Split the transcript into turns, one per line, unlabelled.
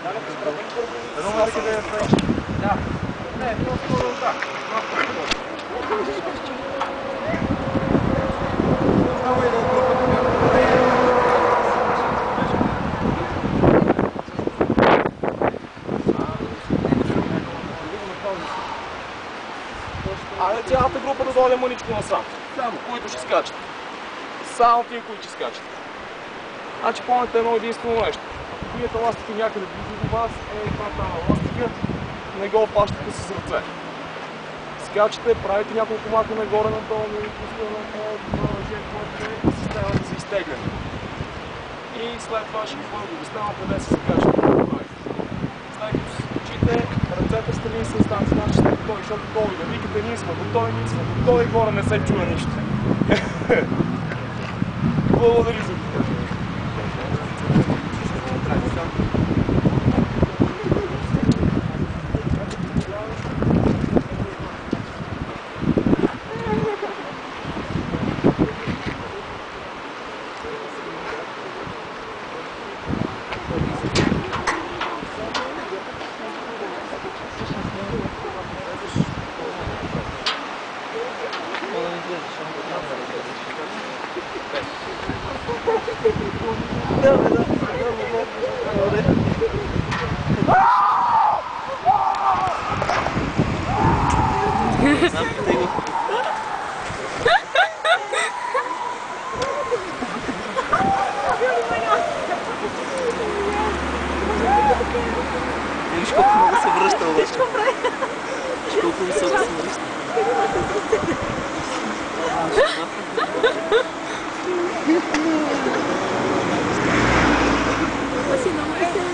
Едно малко да я правиш. Да. Не, просто так. Много е да групата бяха. Айде цялата група да дойде мъничко насам. Само, които ще скачат. Само тия, които ще скачат. Значи помните едно единствено нещо. Ако биете ластики някъде близо до вас, това там ластика, не го опащате с ръце. Скачате, правите няколко мака нагоре надолу, и пускате на въже, който е системата за изтегляне. И след това ще ви бъде обяснено къде се закачате. След като се скачите, ръцете страни с дистанция, значи сте готови, защото долу да викате, ние сме готови, горе не се чува нищо. Благодаря за това.
Виж колко много се връща обаче. Виж колко високо се връща.
Assim não vai ser.